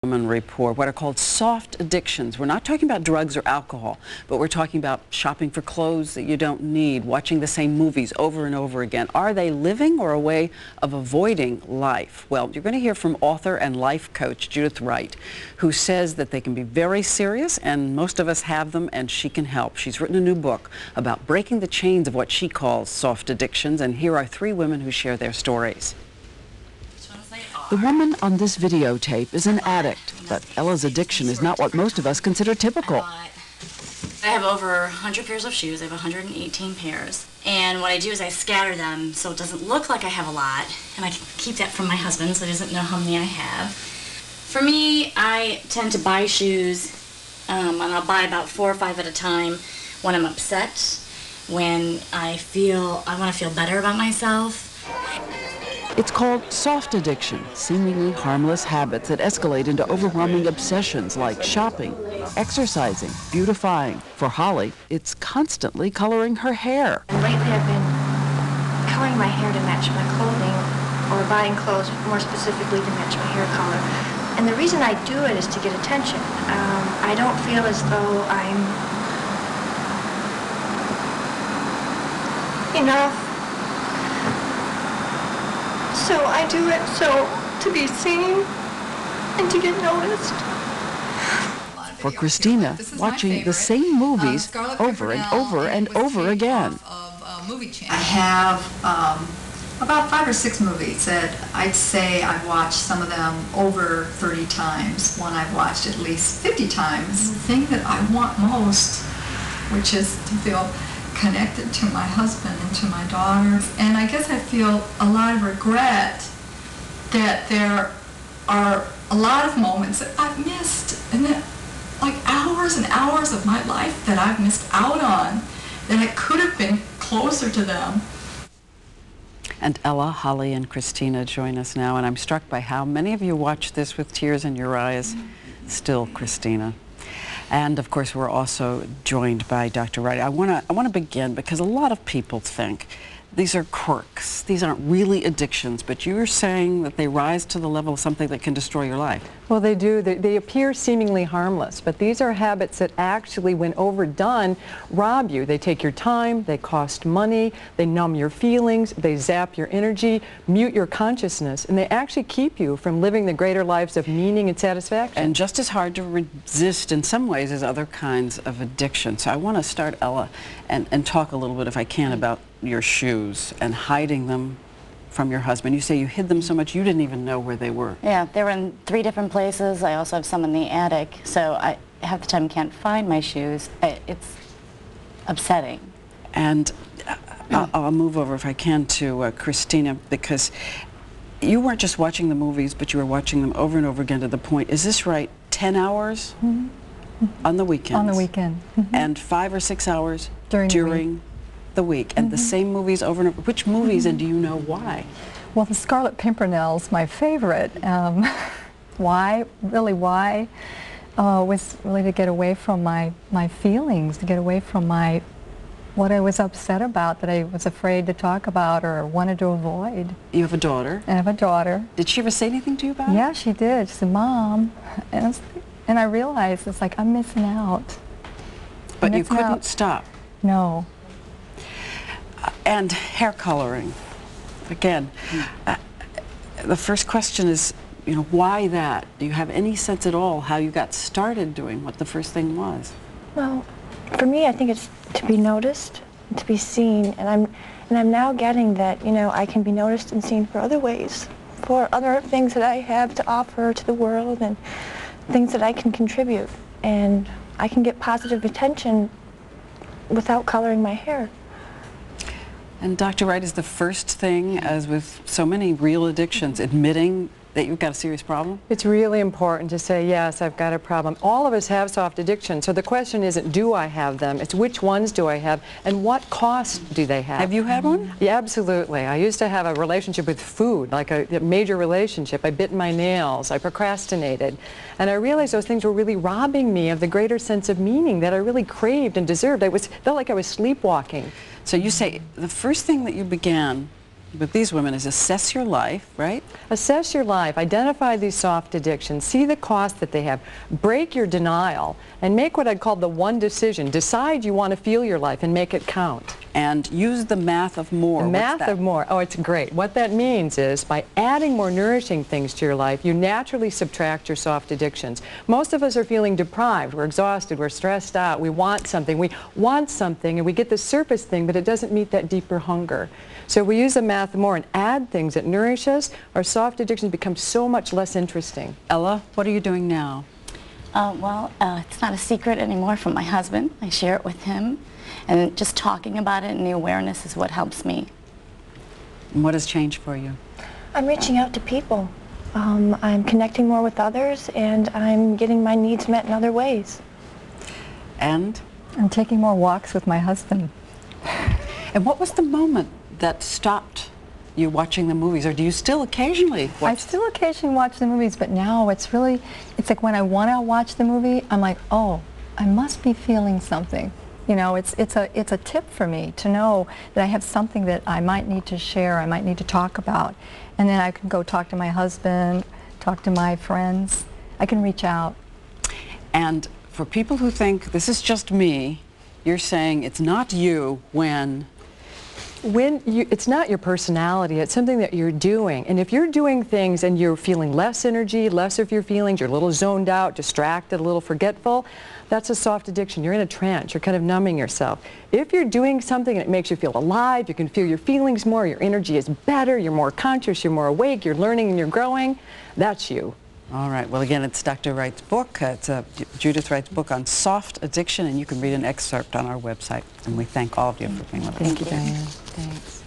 Women report what are called soft addictions. We're not talking about drugs or alcohol, but we're talking about shopping for clothes that you don't need, watching the same movies over and over again. Are they living or a way of avoiding life? Well, you're going to hear from author and life coach Judith Wright, who says that they can be very serious, and most of us have them, and she can help. She's written a new book about breaking the chains of what she calls soft addictions, and here are 3 women who share their stories. The woman on this videotape is an addict, but Ella's addiction is not what most of us consider typical. I have over 100 pairs of shoes. I have 118 pairs. And what I do is I scatter them so it doesn't look like I have a lot. And I keep that from my husband so he doesn't know how many I have. For me, I tend to buy shoes, and I'll buy about 4 or 5 at a time when I'm upset, when I want to feel better about myself. It's called soft addiction, seemingly harmless habits that escalate into overwhelming obsessions like shopping, exercising, beautifying. For Holly, it's constantly coloring her hair. And lately I've been coloring my hair to match my clothing, or buying clothes more specifically to match my hair color. And the reason I do it is to get attention. I don't feel as though I'm enough. So I do it to be seen and to get noticed. For Christina, watching the same movies over and over and over again. I have about 5 or 6 movies that I'd say I've watched some of them over 30 times. One I've watched at least 50 times. The thing that I want most, which is to feel connected to my husband and to my daughter. And I guess I feel a lot of regret that there are a lot of moments that I've missed, and that like hours and hours of my life that I've missed out on, that I could have been closer to them. And Ella, Holly, and Christina join us now, and I'm struck by how many of you watch this with tears in your eyes. Still, Christina. And of course, we're also joined by Dr. Wright. I want to begin because a lot of people think these are quirks. These aren't really addictions, but you're saying that they rise to the level of something that can destroy your life. Well, they do. They appear seemingly harmless, but these are habits that actually, when overdone, rob you. They take your time, they cost money, they numb your feelings, they zap your energy, mute your consciousness, and they actually keep you from living the greater lives of meaning and satisfaction. And just as hard to resist in some ways as other kinds of addiction. So I want to start, Ella, and talk a little bit, if I can, about your shoes and hiding them from your husband. You say you hid them so much you didn't even know where they were. Yeah, they were in 3 different places. I also have some in the attic, so I half the time can't find my shoes. It's upsetting. And I'll move over, if I can, to Christina, because you weren't just watching the movies, but you were watching them over and over again to the point, is this right, 10 hours on the weekends? On the weekend. And 5 or 6 hours during the week, and the same movies over and over. Which movies, and do you know why? Well, The Scarlet Pimpernel's my favorite. Why? Really, why? Was really to get away from my feelings, to get away from what I was upset about, that I was afraid to talk about or wanted to avoid. You have a daughter? I have a daughter. Did she ever say anything to you about it? Yeah, she did. She said, "Mom," and I realized it's like I'm missing out. But you couldn't stop? No. And hair coloring, again, the first question is, why that? Do you have any sense at all how you got started doing what the first thing was? Well, for me, I think it's to be noticed, to be seen, and I'm now getting that, I can be noticed and seen for other ways, for other things that I have to offer to the world and things that I can contribute, and I can get positive attention without coloring my hair. And Dr. Wright, is the first thing, as with so many real addictions, admitting that you've got a serious problem? It's really important to say, yes, I've got a problem. All of us have soft addiction, so the question isn't, do I have them? It's which ones do I have, and what cost do they have? Have you had one? Yeah, absolutely. I used to have a relationship with food, like a major relationship. I bit my nails, I procrastinated, and I realized those things were really robbing me of the greater sense of meaning that I really craved and deserved. Felt like I was sleepwalking. So you say the first thing that you began with these women is assess your life, right? Assess your life, identify these soft addictions, see the cost that they have, break your denial, and make what I'd call the one decision. Decide you want to feel your life and make it count. And use the math of more. The math of more. Oh, it's great. What that means is by adding more nourishing things to your life, you naturally subtract your soft addictions. Most of us are feeling deprived. We're exhausted. We're stressed out. We want something. We want something, and we get the surface thing, but it doesn't meet that deeper hunger. So we use the math of more and add things that nourish us. Our soft addictions become so much less interesting. Ella, what are you doing now? It's not a secret anymore from my husband. I share it with him. And just talking about it and the awareness is what helps me. And what has changed for you? I'm reaching out to people. I'm connecting more with others, and I'm getting my needs met in other ways. And? I'm taking more walks with my husband. And what was the moment that stopped you watching the movies, or do you still occasionally watch? I still occasionally watch the movies, but now it's like when I want to watch the movie, I'm like, oh, I must be feeling something. You know, it's a tip for me to know that I have something that I might need to share, I might need to talk about. And then I can go talk to my husband, talk to my friends. I can reach out. And for people who think this is just me, you're saying it's not you when it's not your personality, it's something that you're doing. And if you're doing things and you're feeling less energy, less of your feelings, you're a little zoned out, distracted, a little forgetful, that's a soft addiction. You're in a trance, you're kind of numbing yourself. If you're doing something and it makes you feel alive, you can feel your feelings more, your energy is better, you're more conscious, you're more awake, you're learning and you're growing, that's you. All right. Well, again, it's Dr. Wright's book. It's Judith Wright's book on soft addiction, and you can read an excerpt on our website. And we thank all of you for being with us. Thank you, Diane. Thanks.